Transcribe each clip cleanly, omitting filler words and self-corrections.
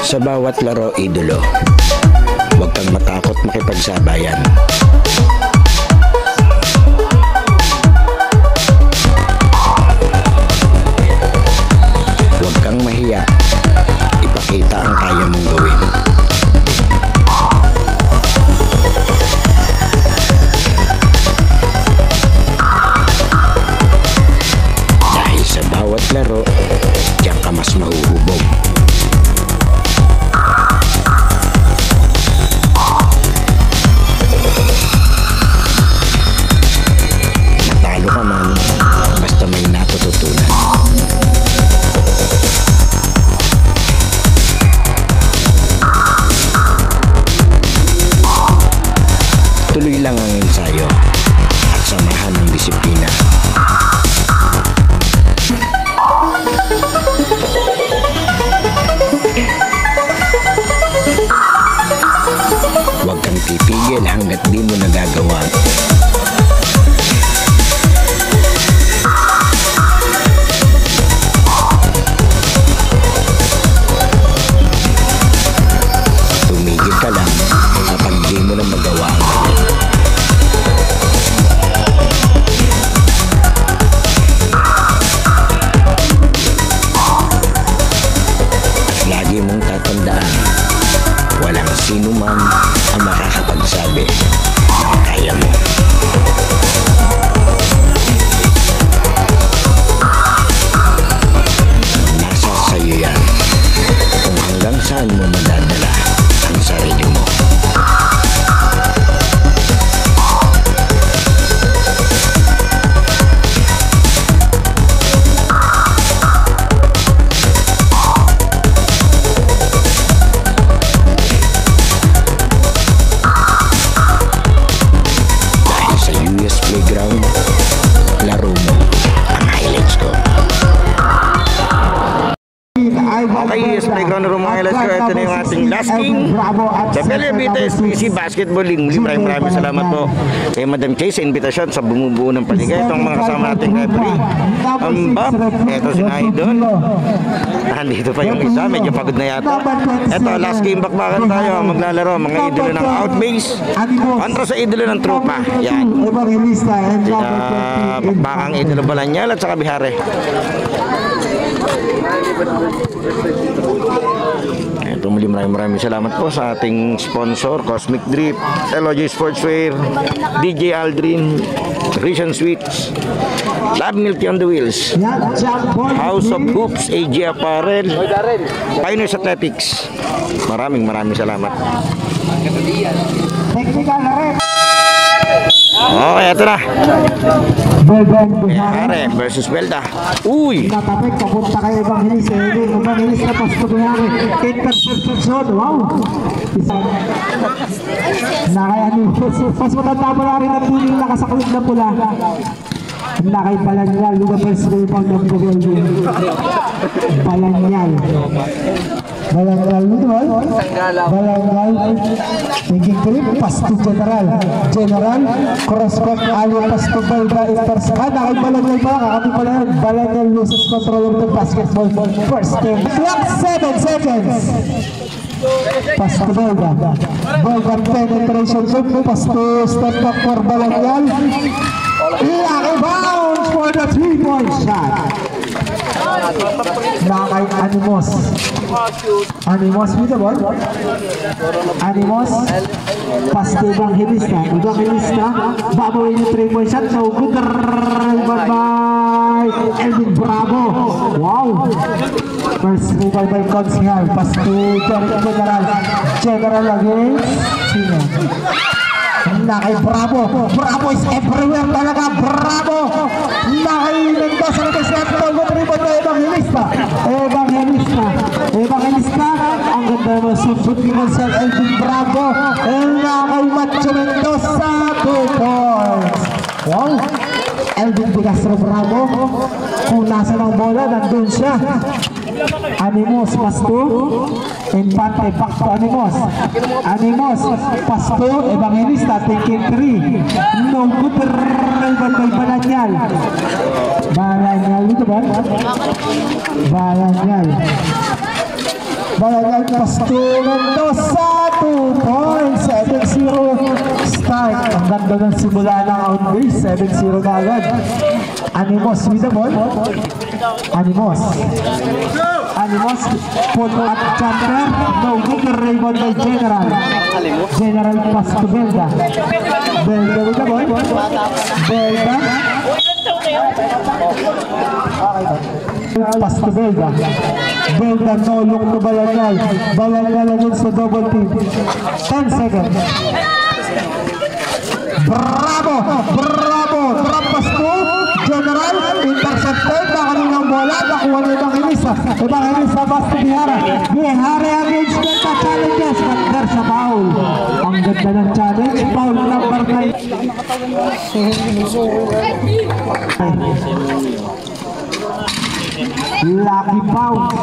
Sa bawat laro, idolo, huwag kang matakot makipagsabayan. Huwag kang mahiya, ipakita ang kaya mong gawin. Dahil sa bawat laro, diyan ka mas mahuhubog. Basta may natututunan. Tuloy lang ang ensayo at samahan ng disiplina. Huwag kang pipigil hanggat di mo nagagawa. Tumigil ka lang kapag di mo na magawa ang gawin. At lagi mong tatandaan, walang sino man ang makakapagsabi na kaya mo. Nasa sa'yo yan kung hanggang saan mo madadala ang sarili mo. Dahil sa US Playground, laro mo ang highlights ko. Okay, US Playground, laro mo ang highlights ko. Ito na yung ating last game sa Philippines SPC Basketball League. Maraming salamat po kay Madam Chase sa invitasyon sa bumubuo ng paligay. Itong mga kasama nating referee, Bob, eto si Idol. Nandito pa yung isa, medyo pagod na yata. Eto, last game, bakbakan tayo. Maglalaro mga idolo ng outbase kontra sa idolo ng tropa. Yan, bakbakang idolo Balanyal at saka Bihare. Ito muli, maraming salamat po sa ating sponsor, Cosmic Drip, LOJ Sportswear, DJ Aldrin, Rizan Sweets, Lab Milky on the Wheels, House of Hoops, AG Apparel, Pioneers Athletics. Maraming salamat. Oh, eto na. Bihare versus Belda. Uy! Natapik, papunta kay Evangelis. Evangelis na pasto Bihare. Interception. Wow! Nakayani. Mas matatama na rin ang tuning nakasaklog na pula. Nakay Balanyal. Lugar first rebound ng Goveldo. Balanyal. Balanggal dito ba? Balanggal. Thinking trip, pass to General. General, cross-back, Ali, pass to Balda, Stars. Nakaibalanggal ba? Kakami pala yan. Balanggal loses control of the basketball. First game. Clock 7 seconds. Pass to Balda. Balda penetration zone. Pass to step back for Balanggal. Bounce for the 3-point shot. Nakay Animos. Animos with the ball. Animos. Pass to Evangelista. Evangelista. Babawin yung 3-point shot. So good. Bye-bye. Elvin Bravo. Wow. First mobile by Consihal. Pass to General. General again. Sino? Nakay Bravo. Bravo is everywhere talaga. Bravo. Nakay Mendoza na set. Tulog rebound na Evangelista. Evangelista. Ang ganda mo. Subsut ni Gonzal Elvin Bravo. Nakay Macho Mendoza. 2 points. Wow. Elvin De Castro Bravo. Kung nasa ng bola, nandun siya. Animos, pass to Infante, back to Animos. Animos, pass to Evangelista, taking 3. No good, rival by Balanyal. Balanyal dito ba? Balanyal. Balanyal, pass to Mendoza, 2 points, 7-0 start. Ang ganda ng simula ng outbase, 7-0 na agad. Animos with the ball. Animos, pull up jumper, no good, rebound by General. General pass to Belda. Belda with the ball. Belda. Pass to Belda. Belda, no look to Balanggal. Balanggal against the double team. 10 seconds. Bravo! Drop pass to General. Intercepted. Nakalinang bola. Nakuha na Evangelista. Evangelista pass to Bihara. Bihara against Delta challenges. Under sa foul. Ang ganda ng challenge. Foul number 9. Lucky bounce.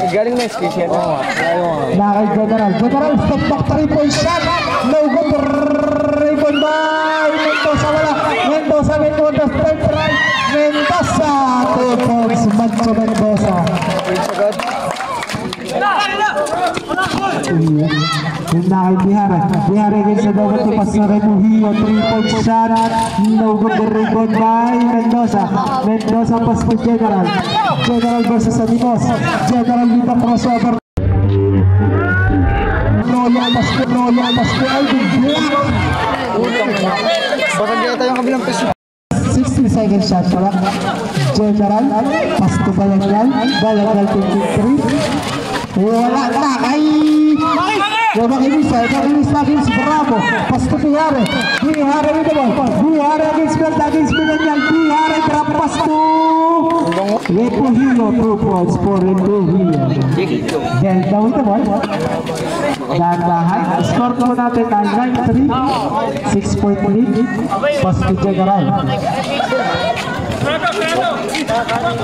Galing na skisya mo. Nakay General. General step back 3-point shot. No good. Rebound by Mendoza. Wala. Mendoza step right. Mendoza. 2 points. Macho Mendoza. Yung nakay Bihara. Bihara against the double to pass na Remuhio. 3-point shot. No good. Rebound by Mendoza. Mendoza pass to General. General versus Animos. General with the crossover. Roya Basco. Elvin Black. Baka di tayo yung kabilang peso. 60 seconds shot pala. General. Pass to Balanggal. Balanggal 23. Wala na kay Evangelista against Bravo. Pass to Bihara. Bihara with the ball. Bihara against Belda against Balanggal. Bihara drop pass to Remuhio. 2 points for Remuhio. Delta with the ball. Dahan-dahan. Score ko natin 9-3. 6-point lead. Pass to General.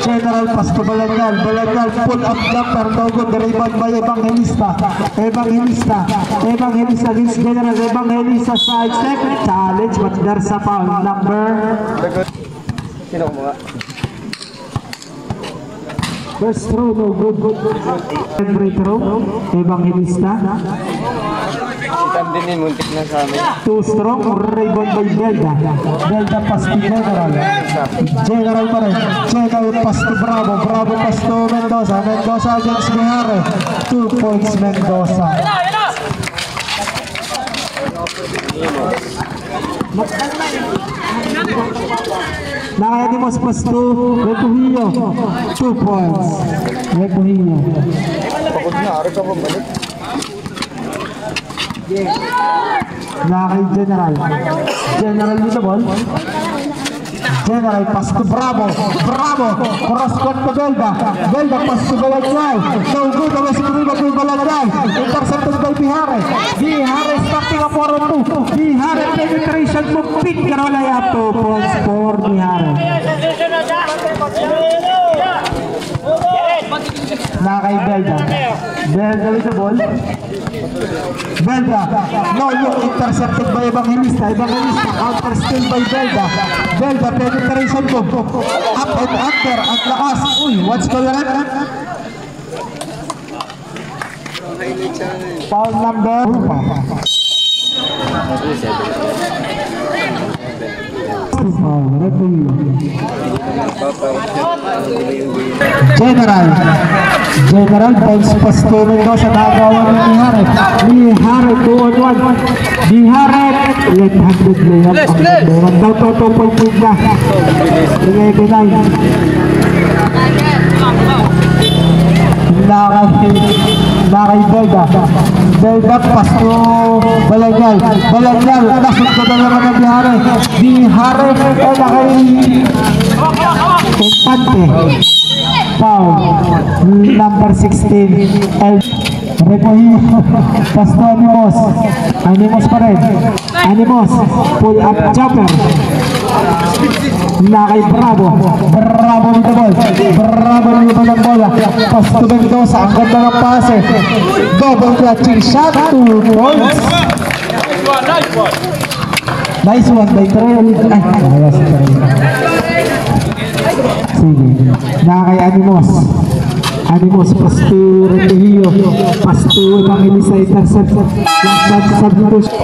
General pass to Balanggal. Balanggal pull up jumper. No good. Rebound by Evangelista. Evangelista against General. Evangelista side step. Challenge but there's a foul. Number. Sino ko mga? First throw, no good. Free throw. Evangelista. Itam din yung muntik na sa amin. 2 strong. Rebound by Belda. Belda pass to General. General pa rin. General pass to Bravo. Bravo pass to Mendoza. Mendoza against Bihara. 2 points Mendoza. Nakayanimus pass to Remuhio. 2 points. Remuhio. Pagod na, araw ka pa balik. Nakay General. General with the ball. General pass to Bravo. Bravo. Cross court to Belda. Belda pass to Balagay. No good. Away si Kuriba to Balagay. Intercepted by Bihare. Bihare starting up for 2. Bihare penetration to pick. Karolay up 2 points for Bihare. Na kay Belda. Belda with the ball. Belda. No look, intercepted by Evangelista. Evangelista counter still by Belda. Belda penetration to up and under at lakas. Uy, what's going on? Foul number 2. General points pass to Mendoza, nagawa ng Bihare. Bihare 2-on-1. Bihare left-handed layup. Ang daw to 2.5 na. 11-9. Nakay Belda. Belda pass to Balanyal. Balanyal nasod ko na naman ng Bihare. Bihare nakay Infante. Foul number 16. Repohino pass to Animos. Animos pa rin. Animos pull up jumper. Nakay Bravo. Bravo with the ball. Bravo with the bola. Pass to Mendoza. Ang ganda ng pase. Double clutching shot. 2 points. Nice one by Trail. Ay, si Trail. Sige. Nakay Animos. Animos pass to Renterio. Pass to Evangelista intercept. Last shot substitution.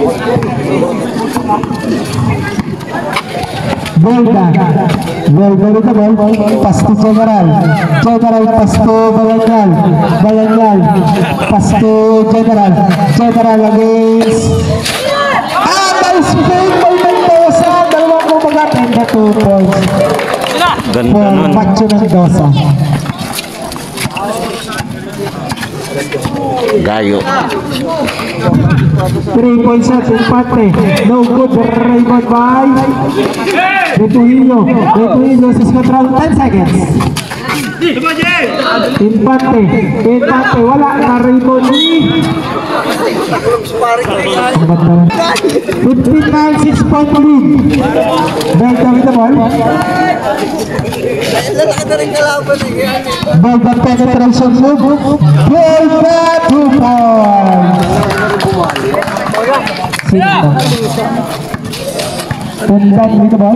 Belda with the ball, pass to General. General pass to Balanyal. Balanyal pass to General. General against nice play by Mendoza. Dalawang kumagat and the 2 points for Macho Mendoza. Gayo. 3 points shot, Infante. No good. Raymond by Retuhino. Retuhino sa control. 10 seconds. Infante. Infante. Wala na Raymond. 15-9, 6-point lead. Belda with the ball. Belda penetration move. Belda 2 points. Pundan with the ball.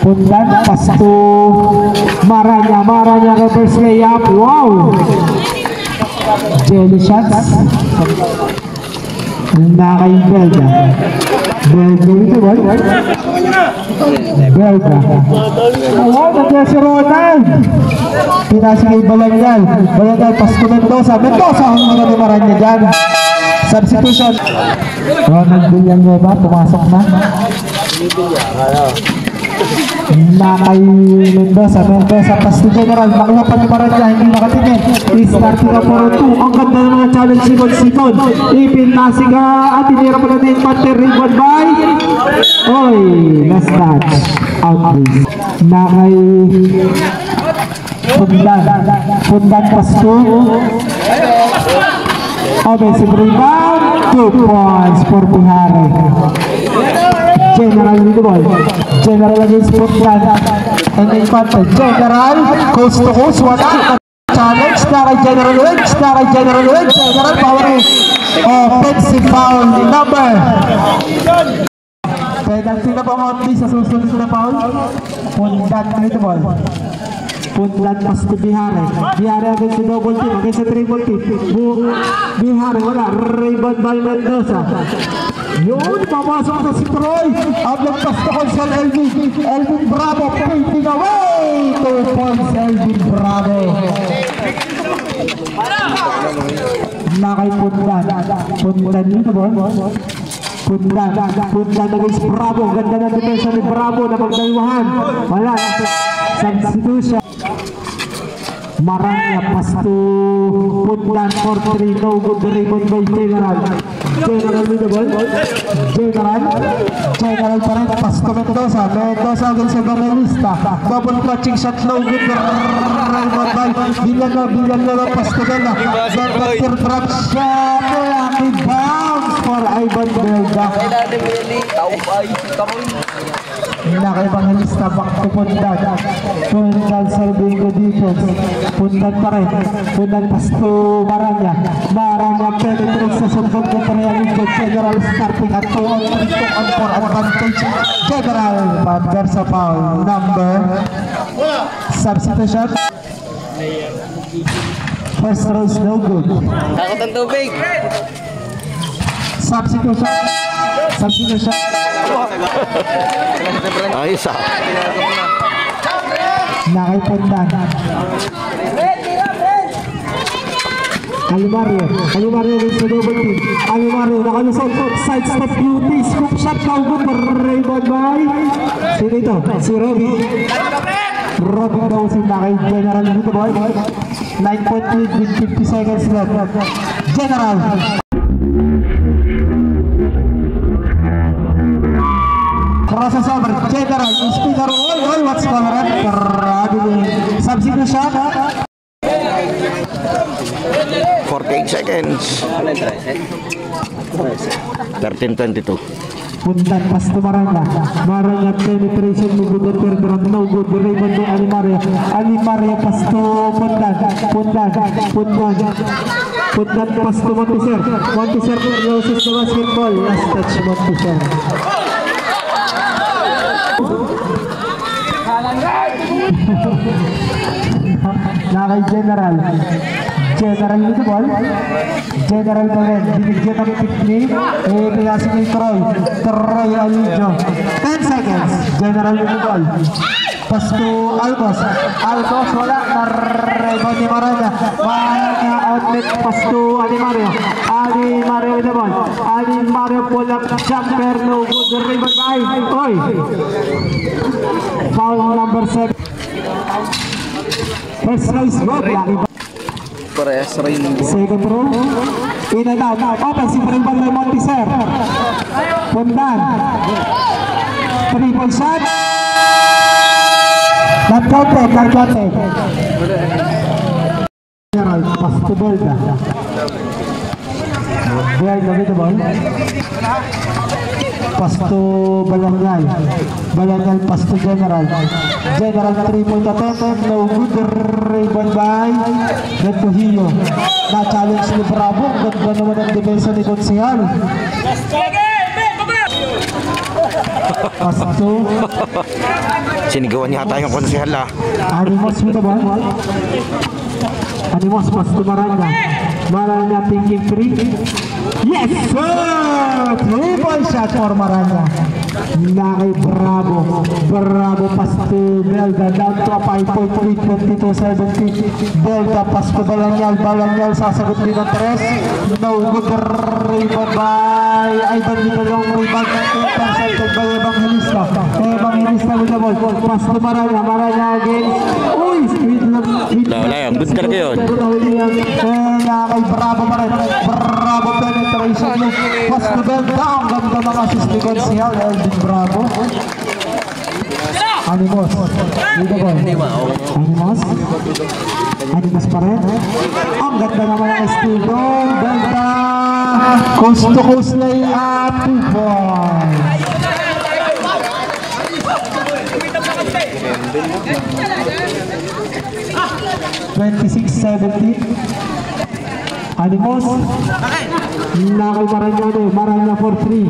Pundan pass to Maranya. Maranya reverse layup. Wow. Jelly shots. Nakay Belda. Belda with the ball. Belda. Wow, nandiyan si Ronald. Pinasing kay Balanyal. Balanyal pass to Mendoza. Mendoza ang mga Maranya dyan. Substitution. Ronald Villanueva pumasok na. Nakay Mendoza. Mendoza pass to General. Nakuha pa ni Maranya. Hindi nakatingin. Starting up for 2. Ang ganda ng mga challenge Simon. Ipinasing ka at tinira pa natin Infante. Ribbon by oy, last touch. Out please. Nakay Pundan. Pundan pass to offensive rebound. 2 points for Bihare. General with the ball. General against Pundan. And Infante. General coast to coast. Wala challenge. Nakay General Wedge. Nakay General Wedge. General power offensive foul number. Penalty na po only sa susunod na foul. Pundan with the ball. Pundan pass to Bihare. Bihare against the double team. Against the triple team. Bihare wala. Rebound by Mendoza. Yun, papasok na si Troy. Ang nagpas na konsel Elvin. Elvin Bravo painting away. 2 points Elvin Bravo. Nakay Pundan. Pundan with the ball. Pundan against Bravo. Ganda na depensa ni Bravo na magdayuhan. Wala. Substitution. Maranya pass to Pundan for 3. No good. Raymond by General. General with the ball. General pa rin. Pass to Mendoza. Mendoza against Evangelista. Double clutching shot. No good. Raymond Ball. Villanueva. Pass to Bella. Then drop shot. Lucky bounce for Ivan Belda. Naka Evangelista back to Pundan. Pundan serving the defense. Pundan pa rin. Pundan pass to Maranya. Maranya penetrates sa sundog ng Trialito. General starting at 2 on 4 advantage. General Pander sa foul. Number substitution. First row is no good. Takot ang tubig. Substitution. Ayos ah. Nakipundan. Alimario with the double team. Alimario nakalusot. Side step beauty. Scoop shot. Kaugo for Raymond by. Sino ito? Si Robby. Robby daw si Nakay General dito boy. 9.3 with 50 seconds left. General. Crosses over. General. Speaker. Oy, what's going on? Substitution. 48 seconds. 13:22. Pundan pas to Maranga penetration no good third no good Raymond by Alimario pas to Pundan pas to Montiser loses the basketball. Last touch Montiser. Nakay General with the ball. General pa rin. Binigyan ng pick-me. Pinasok ni Troy Alijo. 10 seconds. General with the ball. Pass to Alcos. Wala. Rebound ni Maranya. Maranya outlet. Pass to Alimario. Alimario with the ball. Alimario pull up. Jumper. No good. Rebound by. Oy. Foul number 7. First race road. Parehas rin. Second row. In and out. Offensive rebound by Montiser. Pundan. 3-point shot. Not counted. General, pass to Belda. Belda with the ball. Pass to Balangay, pass to General. General 3-point attempt, no good. Rebound by Bentohio. Na-challenge ni Bravo. Ganda naman ang depensa ni Consihal. Pass to Sinigawan niya ata yung konsehal ah. Animos with the ball. Animos pass to Maranya thinking free. Yes sir! 3-point shot for Maranya. Nakay Bravo pass to Belda, down to a 5-point lead, 22-17. Belda pass to Balanyal sasagot din ng 3. No good. Rebound by Ivan Vitalong. Rebound intercepted by Evangelista with the ball. Pass to Maranya again. Uy! Wala yan, good talaga yun. Nakay Bravo pa rin. Bravo penetration. Pass to Belda. Ang ganda ng assist ni Consihal. Elvin Bravo. Animos with the ball. Animos pa rin. Ang ganda naman ang steal doon. Belda. Coast to coast layup. 2 points. Animos. Nakay Maranya for 3.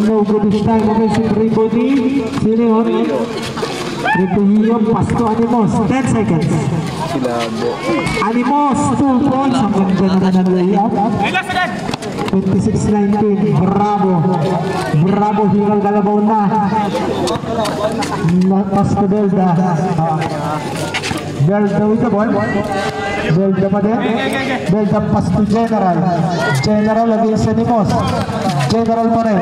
No good this time. Offensive rebound ni sino yun? Bentohio, pass to Animos. 10 seconds. Animos, 2 points. Ang ganda naman ang layup. 26-19. Bravo hingal galabaw na. Pass to Belda. Belda with the ball. Belda pa din. Belda pass to General against Animos. General pa rin.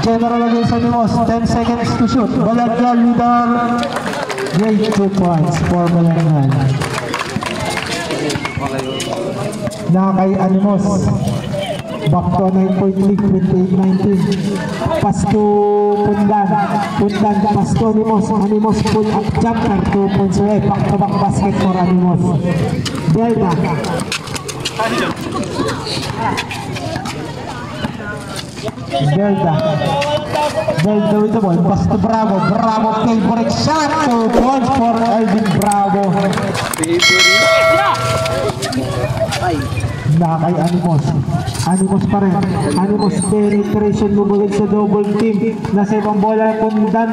General against Animos. 10 seconds to shoot. Balanggal leader. Great 2 points for Balanggal. Nakay Animos. Back to 9-point lead, 28-19. Pass to Pundan. Pundan, pass to Animos. Animos pull up jumper, 2 points away. Back-to-back basket for Animos. Delta. Delta with the ball. Pass to Bravo. Bravo favorite shot. 2 points for Elvin Bravo. Nakay Animos. Animos pa rin. Animos penetration bumagay sa double team. Nasa ibang bola Pundan.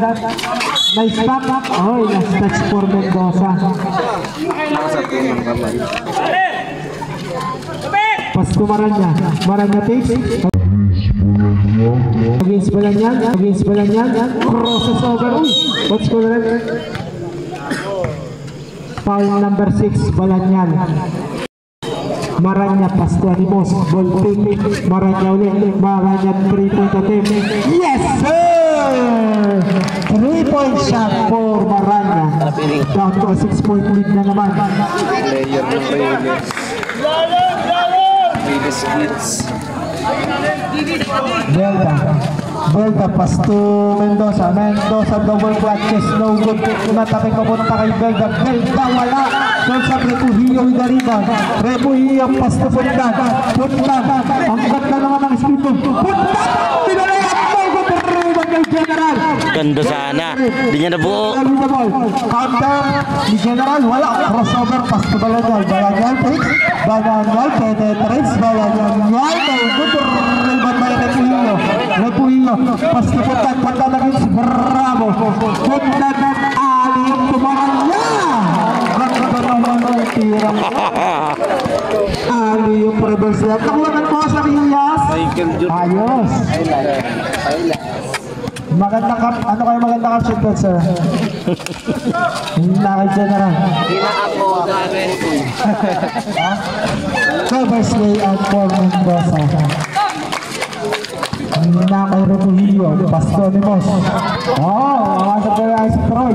Nice back. Oh, last touch for Mendoza. Pas to Maranya. Maranya takes. Against Balanyan. Crosses over. What's going on? Foul number 6, Balanyan. Maranya pas to Animos. Ball pick. Maranya ulit. Maranya 3-point attempt. Yes sir! 3-point shot for Maranya. Down to a 6-point lead na naman. Player ng Reyes. Reyes hits. Delta pass to Mendoza. Mendoza double clutches, no good. Tumatapik papunta kay Belda. Belda wala. Doon sa Repuhio with the rebound. Repuhio pass to Pundan. Ang ganda naman ng speed. Pundan! Pinalayan mo! Good rebound kay General. Ganda sana. Hindi niya nabuo. Counter ni General. Wala. Crossover pass to Balanyan. Balanyan takes. Balanyan penetrates. Balanyan. Good rebound by Repuhio. Pas to Pundan. Pundan against Bravo. Pundan at Ali Tumaranya. Ganda naman ang tirang. Ali yung reverse lang. Kakulangan mo sa Riyas. Ayos. Maganda ka, ano kayo maganda ka shoot that, sir? Nakay General. Reverse layout for Mendoza. Nakay Repuhio, Pasto Animos. Masok kayo ay si Troy.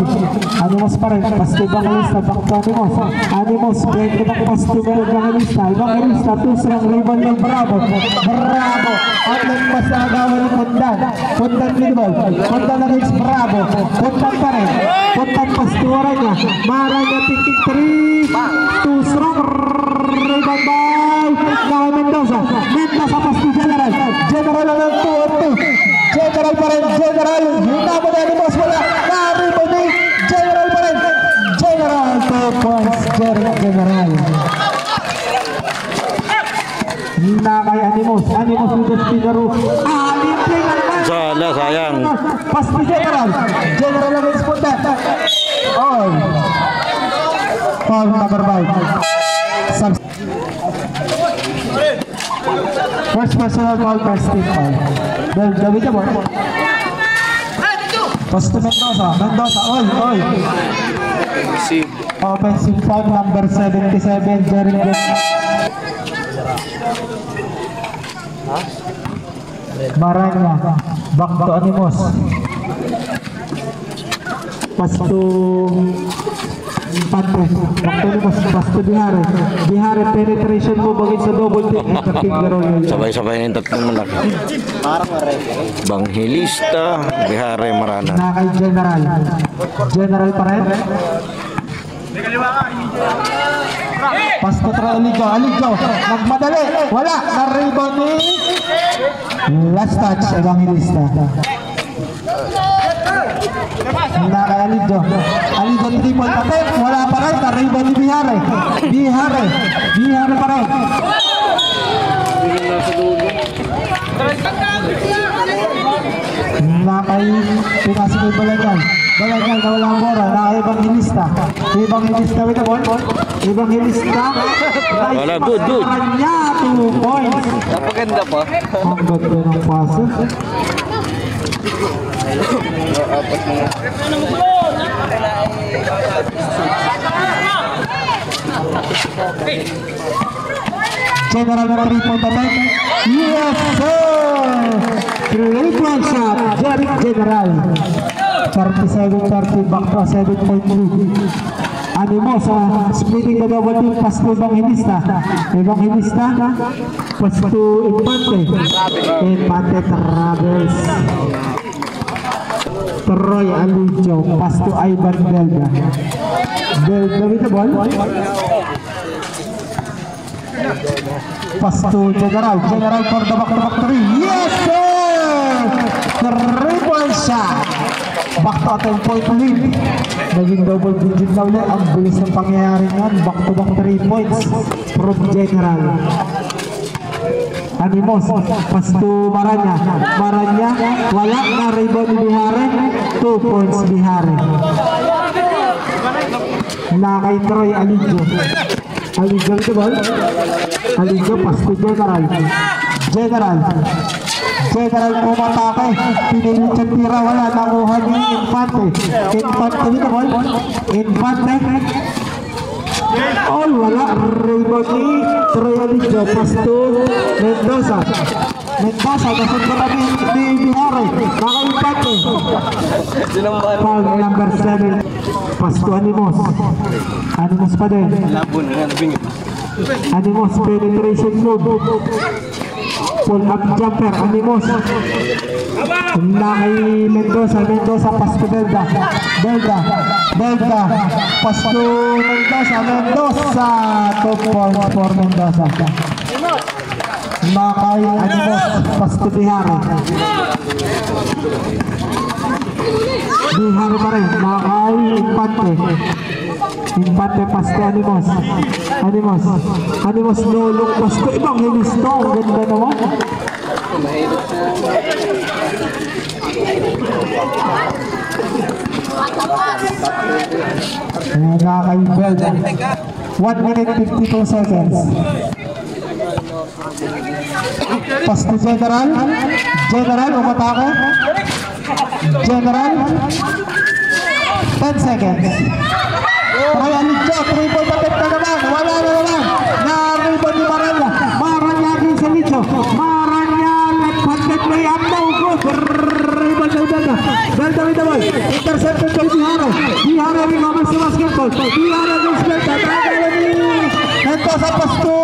Animos pa rin, Pasto Evangelista, back to Animos. Animos, break it up, Pasto Evangelista. Evangelista, tusrang rival ng Bravo. Bravo! At nagpas na agawan ng Pundan. Pundan minibol. Pundan against Bravo. Pundan pa rin. Pundan Pasto Maranya. Maranya titik 3. Tusrang rival by Nakay Mendoza. Mendoza Pasto General. General ng 2-2. General pa rin. General. Hinta mo na Animos. Wala. Naribo ni General pa rin. General. 2 points. General. Nakay Animos. Animos with the spinner. Alipin ang man. Sala, sayang. Pas ni General. General against Pundan. Oh. Foul number 5. First personal foul, first team foul. David the ball. Pass to Mendoza. Oy. Offensive foul number 77, Jerry. Maranya. Back to Animos. Pass to Patres. Back to Animos. Pass to Bihare. Bihare penetration mo bagay sa double team. Sabay-sabay na yung tatlong malaki. Banghilista, Bihare, Marana. Nakay General. General pa rin. Pass to Aligo. Nagmadali. Wala. Na-rebound ni last touch. Evangelista. Nakay Aligo. Aligo ni Tipol pati. Wala pa rin. Na-rebound ni Bihare. Bihare pa rin. Nakay pinasok kay Balanyan na walang bora. Nakay Evangelista with the ball. Evangelista. Wala, good. Kanya 2 points. Napaganda pa. Ang ganda ng paso. General na 3-point attack. Yes sir! 3-point shot. Jerry General. 37-30 back to 7-point lead. Animo sa splitting the double team, Pasto Evangelista. Evangelista, Pasto Infante. Infante Travels. Troy Alujo, Pasto Ivan Belda. Belda with the ball. Pasto General for the back three. Yes sir! Triple shot. Back to ating point lead. Naging double digit na ulit. Ang bilis ng pangyayari yan. Back to back 3 points from General. Animos, Pasto Maranya. Maranya, wala na rebound ni Bihare. 2 points Bihare. Na kay Troy Alijo. Alijo ito ball. Alijo, Pasto General. General pumatake. Pinilit siyang tira. Wala. Nakuha ni Infante. Infante dito ball. Infante. Oh, wala. Rebound ni Troy Alijo. Pasto Mendoza. Kasunod na ni Bihare. Naka-Infante. Foul number 7. Pasto Animos. Animos pa din. Animos penetration move. Pull up jumper. Animos. Nakay Mendoza. Pasto Belda. Pasto Mendoza. 2 points for Mendoza. Nakay Animos. Pasto Bihare. Bihare pa rin. Nakay Infante Pasto Animos Lolong Pasto Evangelista. Ang ganda naman. Nakay Belda. 1 minute 52 seconds. Pasto General umatake. General 10 seconds. Troy Alijo, 3-point attempt na naman. Wala na naman. Na-rebound ni Maranya din sa Alijo. Maranya, left-handed layup na ugot. Rebound sa Belda. Belda with the ball. Intercepted kay Bihare. Bihare recovers sa basketball. Bihare against Belda. Tagalan ni Mendoza. Pasto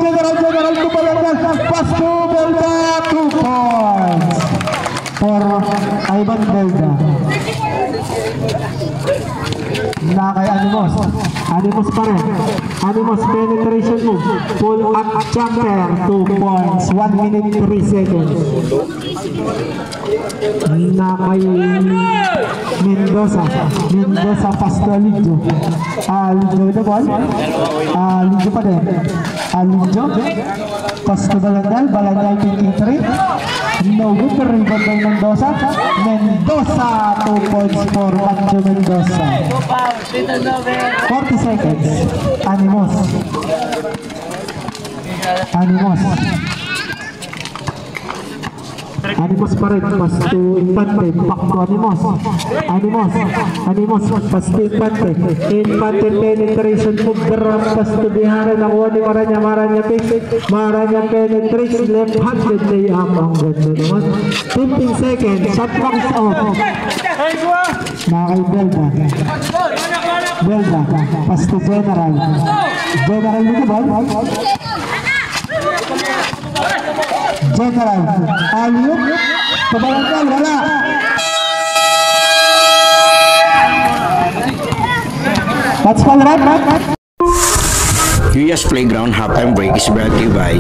General tumalangan. Pasto Belda, 2 points for Ivan Belda. Nakay Animos pa rin. Animos penetration move. Pull up jumper. 2 points. 1 minute 3 seconds. Nakay Mendoza. Pasto Alijo. Alijo with the ball. Alijo pa din. Pasto Balanyay taking 3. No good. Rebound ng Mendoza. 2 points for Manjo Mendoza. 40 seconds. Animos pa rin. Pasto Infante. Back to Animos. Pasto Infante penetration move. Pasto Bihare. Nakuha ni Maranya penetration. Left-handed layup. Ang ganda naman. 15 seconds. Shot clock is off. Nakay Belda. Pasto General with the ball. General. Aliyup. Pabalangkal. Wala. That's all right. UAS Playground halftime break is brought to you by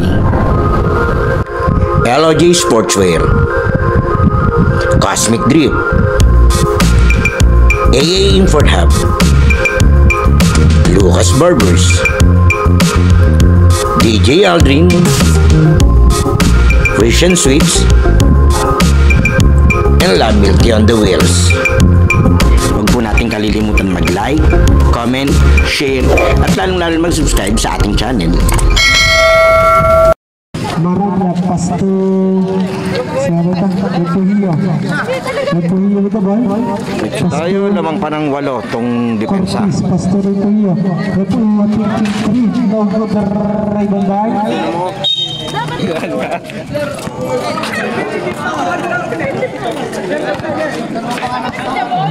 LOG Sportswear, Cosmic Drip, AA Import Hub, Lucas Barbers, DJ Aldrin, Christian Sweets, and Love Milky on the Wheels. Huwag po natin kalilimutan mag-like, comment, share, at lalong-lalo mag-subscribe sa ating channel. Maranya Pasto Repuhio with the ball. Tayo lamang pa ng 8 tong depensa. Cortis, Pasto Repuhio taking 3. No good. Rebound guard.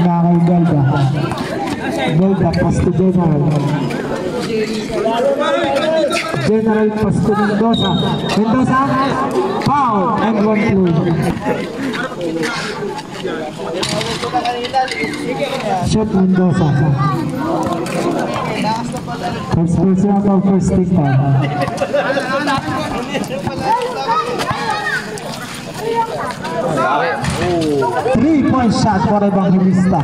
Nakay Belda. Belda, pass to General. General, pass to Mendoza. Mendoza, foul, and 1 play. Shot Mendoza. First place na ako, first take time. 3-point shot for Evangelista.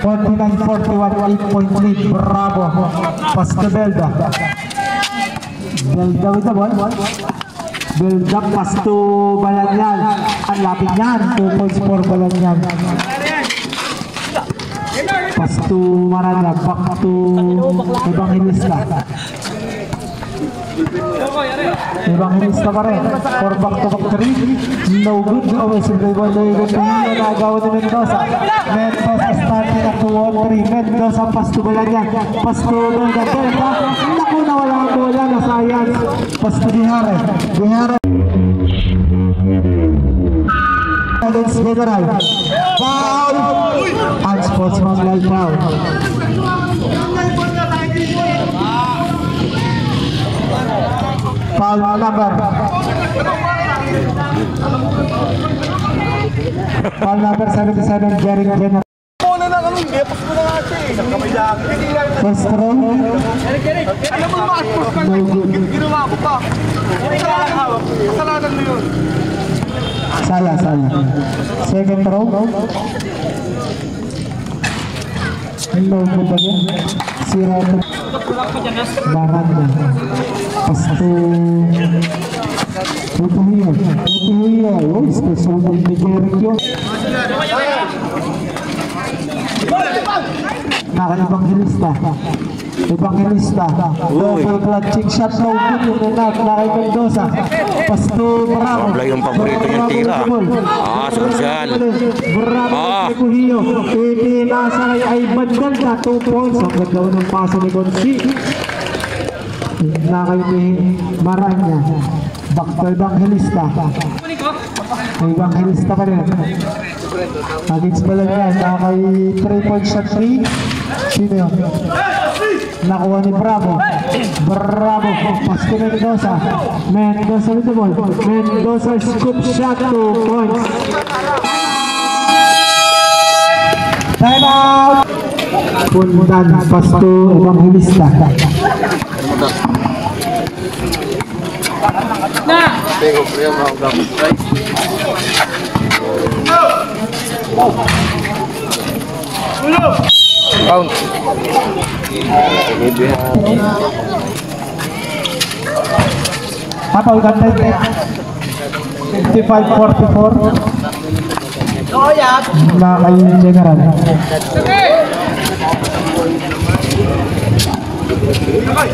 49-41, 8-point lead. Bravo. Pass to Belda. Belda with the ball. Belda, pass to Balanyan. Ang lapit yan. 2 points for Balanyan. Pass to Marana. Back to Evangelista. Evangelista pa rin. For back to back 3. No good. Offensive rebound. No good. Nagawa ni Mendoza. Mendoza starting at 2-3. Mendoza pass to Balanyan. Pass to Belda. Belda. Naku na wala ang bola. Nasayang. Pass to Dihare. Dihare. Against General. Foul. Unsportsmanlike foul. Foul number. Foul number 77, Jerry General. First row. Alam mo ma-expose ka na ginawa ko pa. Kasalanan mo yun. Salah. Second row. No good again. Sira to Baranda. Pass to Tutuhiya. Oh, special move ni Jericho. Evangelista. Double clutching shot. No good yung nakay Mendoza. Pass to Bravo. Wala yung paborito niyang tira. Social. Bravo Tutuhiya. Itinasa kay Ivan Ganda. 2 points. Ang ganda ng paso ni Gonzi. Nakay ni Maranya. Back to Evangelista. Evangelista pa rin. Against Balanyan. Nakay 3-point shot 3. Sino yun? Nakuha ni Bravo. Bravo. Pass to Mendoza. Mendoza with the ball. Mendoza scoop shot. 2 points. Time out. Pundan. Pass to Evangelista. Count. Apa udah 55-44. Nakay General.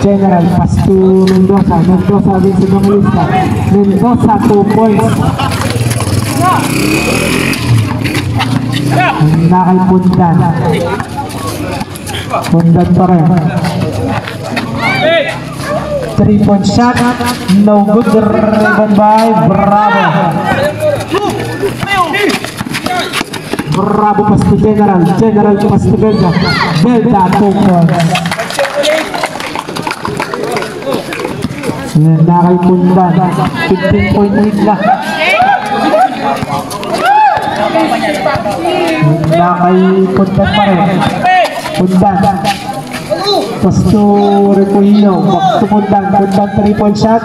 General pass to Mendoza. Mendoza din si Evangelista. Mendoza 2 points. Nakay Pundan. Pundan pa rin. 3-point shot. No good. Rebound by Bravo. Bravo pass to General. General pass to Belda. Belda 2 points. Nakay Pundan. 15-point lead lang. Nakay Pundan pa rin. Pundan. Pass to Repuhino. Back to Pundan. Pundan 3-point shot.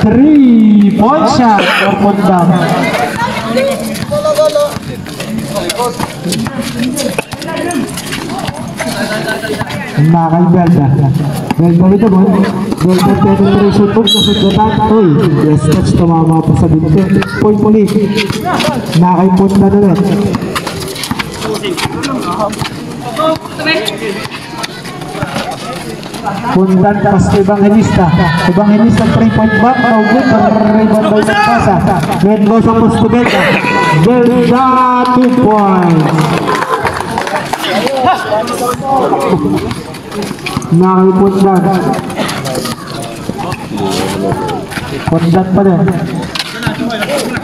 3-point shot for Pundan. Nakay Belda. Belda with the ball. Belda penetration move na sugatan. Uy, yes touch, tumama pa sa binto. Point muli. Nakay Pundan ulit. Pundan pass to Evangelista. Evangelista 3-point back. No good. Rebound by Mendoza. Mendoza pass to Belda. Belda 2 points. Nakay Pundan. Pundan pa din.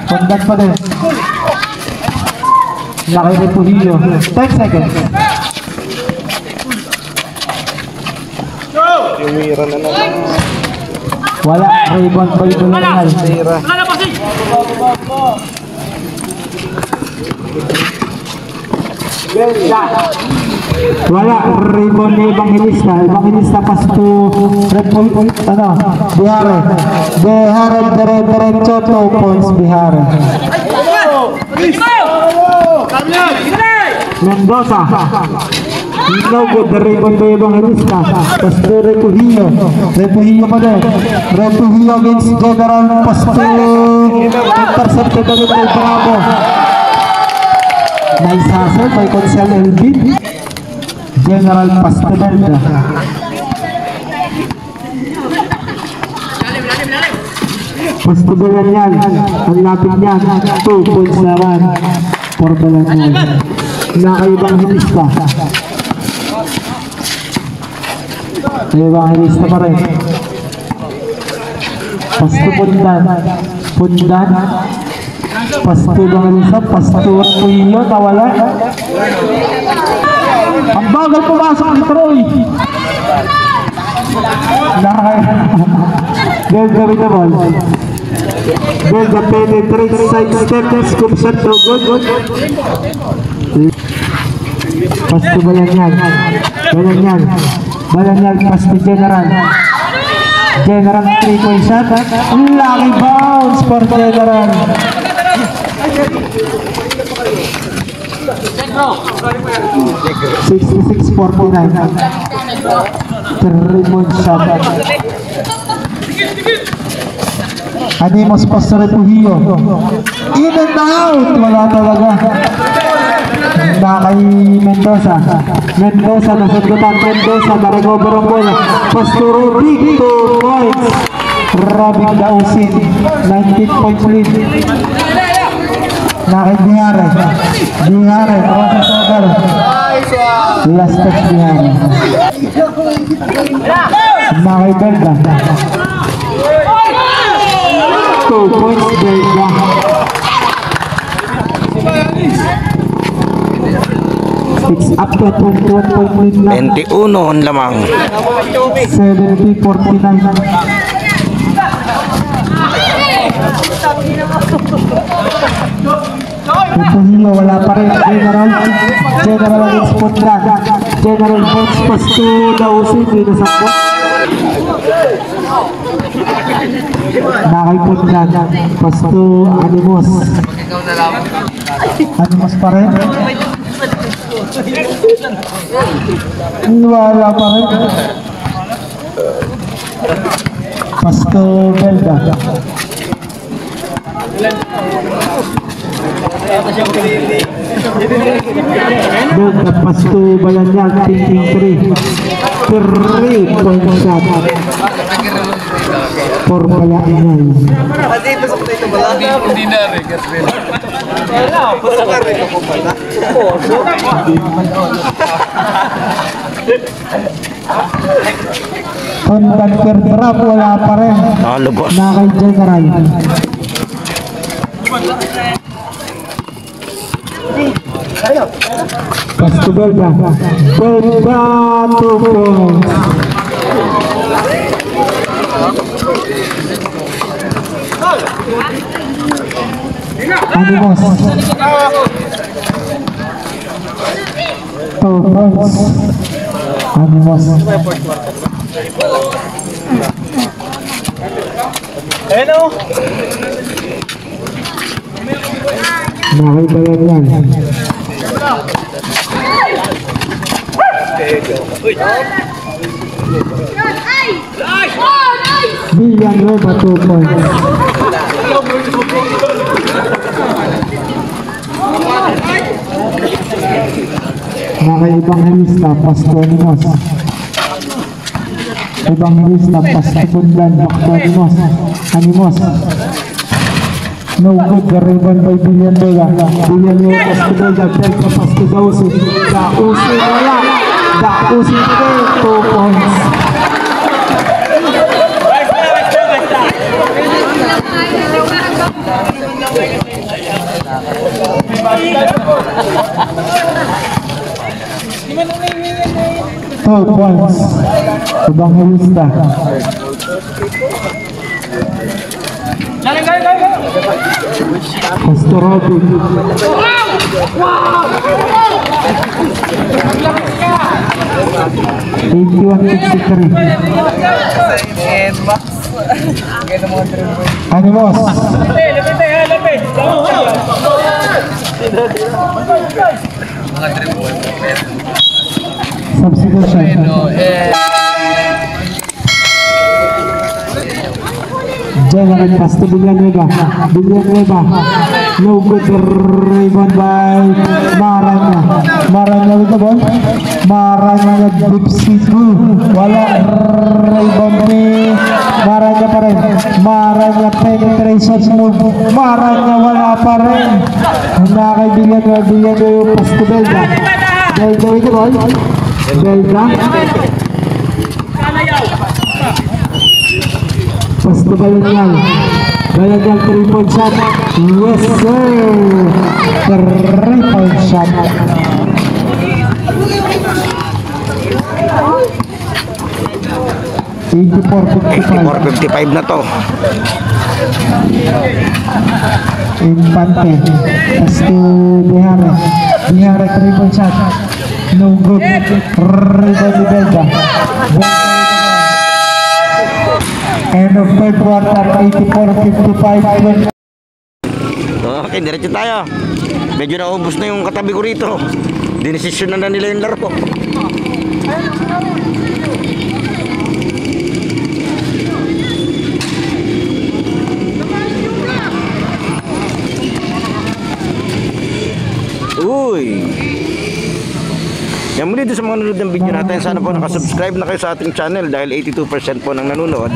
Pundan pa din. Laki ni Pujillo. 10 seconds. Wala. Rebound pa ito lang yan. Wala. Rebound ni Evangelista. Evangelista pass to Bihare. Bihare diretso 2 points Bihare. Mendoza. No good, the rebound by Evangelista. Pass to Repujillo. Repujillo pa din. Repujillo against General. Pass to intercepted agad by Bravo. Nice hustle by Consel Elvin. General pass to Belda. Pass to Balanyan. Ang lapit niyan. 2 points naman for Balanyan. Nakaibang Evangelista. Evangelista pa rin. Pass to Pundan. Pundan. Pass to Evangelista. Pass to Pujillo. Nawala. Ang bagal pumasok ni Troy. Belga with the ball. Belga penetrates side step. Scoop shot to good. Pass to Balanyan. Balanyan. Balanyan pass to General. General 3-point shot. Lucky bounce for General. 66-49. 3-point shot. Animos pass to Repujillo. In and out. Wala talaga. Na kay Mendoza. Mendoza nasundutan. Mendoza na-recover ang bola. Pass to Rubik. 2 points. Robin Dausin. 19 points lead. Na kay Bihare. Bihare. Process over. Last touch Bihare. Na kay Belda. 2 points Belda. It's up to 21 point lead na. 21 lamang. 70-49. Repujillo wala pa rin. General. General against Pundan. General bounce pass to Dausin. Dito sa pot. Nakay Pundan. Pass to Animos. Animos pa rin. Wala pa rin. Pass to Belda. Belda pass to Balanyan. Thinking 3-point shot for Balanyan. Hindi na rin. Pundan Kerdrap wala pa rin. Nakalabas. Na kay General. Pass to Belda. Belda 2 points. Animos. 2 points. Animos. Nakita yan yan. Villanueva 2 points. Nakay Evangelista, pass to Animos. Evangelista, pass to Pundan, back to Animos. Animos. No good, the rebound by Villanueva. Villanueva, pass to Belda, Belda, pass to Dausin. Dausin, wala. Dausin today, 2 points. 2 points to Evangelista. Pastor Robin. 81-63. Animos. Substitution. General pass to Villanueva. No good rebound by Maranya. Maranya with the ball. Maranya deep situ. Wala rebound ni Maranya pa rin. Maranya penetration move. Maranya wala pa rin. Kay Villanueva pass to Belda. Belda with the ball. Belda. Pass to Bayanyal. Bayanyal 3-point shot. Yes sir. 3-point shot. $84-55 na to. Infante. Pass to Bihare. Bihare 3-point shot. No good. Rebound ni Belda. End of third quarter, 84-55. Okay, diretso tayo. Medyo naubos na yung katabi ko rito. Dinesisyon na nila yung laro. Uy! Yan muli doon sa mga nanonood ng video natin. Sana po nakasubscribe na kayo sa ating channel dahil 82% po ng nanonood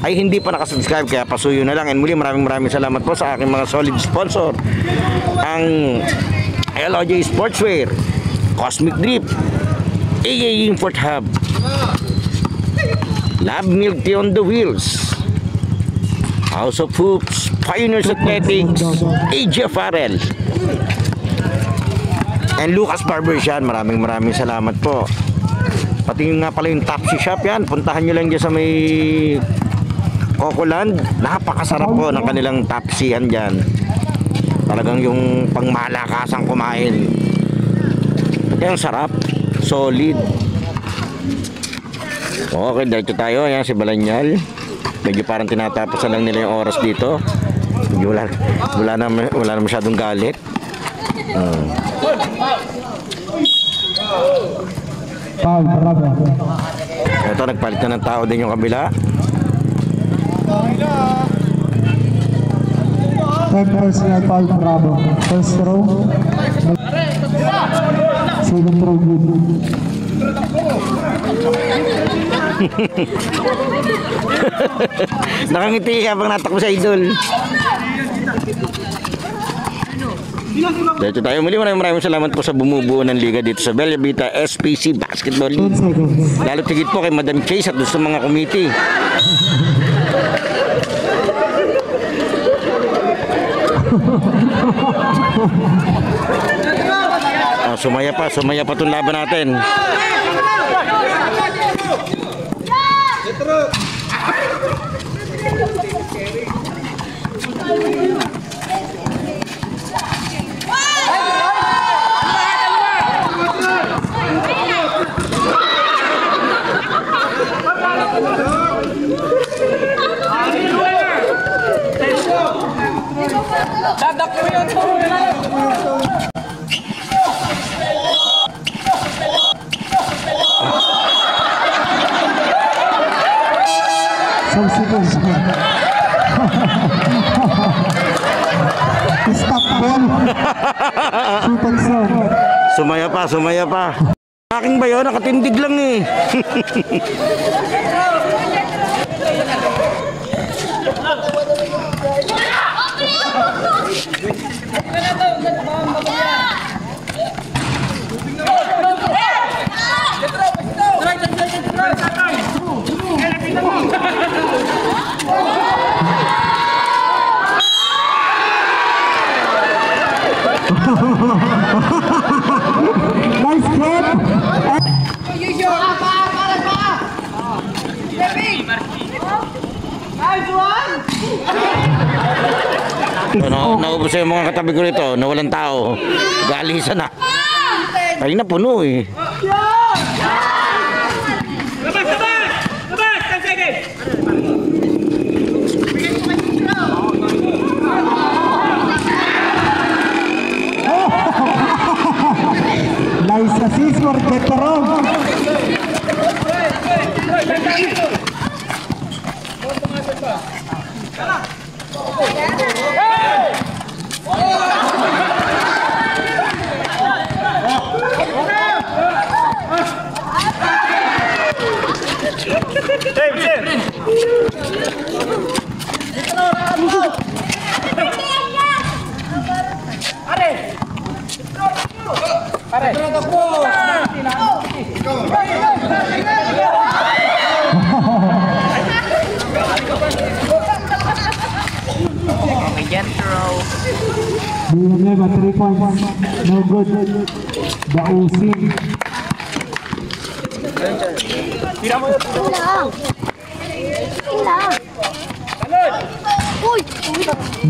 ay hindi pa nakasubscribe, kaya pasuyo na lang. And muli maraming salamat po sa aking mga solid sponsor, ang LOJ Sportswear, Cosmic Drip, AA Import Hub, Lab Milk Tea on the Wheels, House of Hoops, Pioneers Athletics, AJ Farrell, and Lucas Barbershop. Maraming salamat po. Pati nga pala yung Tapsi Shop yan, puntahan nyo lang dyan sa may Cocoland. Napakasarap po ng kanilang tapsihan dyan. Talagang yung pangmalakasang kumain. Kaya ang sarap, solid. Okay, dito tayo. Ayan si Balanyal. Medyo parang tinatapos na lang nila yung oras dito. Medyo wala na masyadong galit. Ito, nagpalit na ng tao din yung kabila. Third personal foul, Bravo. First row. Second row, good. Nakangiti habang natakbo sa idol. Dito tayo muli. Maraming salamat po sa bumubuo ng liga dito sa Bella Vita SPC Basketball League. Lalo tigit po kay Madam Chase at sa mga committee. Sumaya pa itong laban natin. Stop ball. Shooting zone. Sumaya pa. Aking ba yun? Nakatindig lang eh. is off. Naubos yung mga katabi ko rito, nawalan tao. Galisan na. Ay na puno eh. Nice assist for Veteran. Villanueva 3 points. No good. The OC.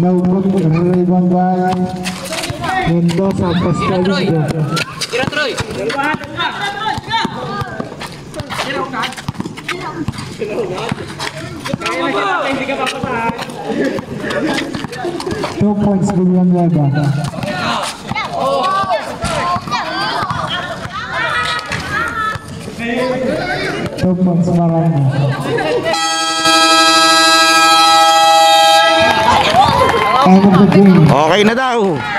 No good. Rebound by Mendoza. Pascalito. Two points Villanueva. Two points Marano. End of the game. Okay na daw.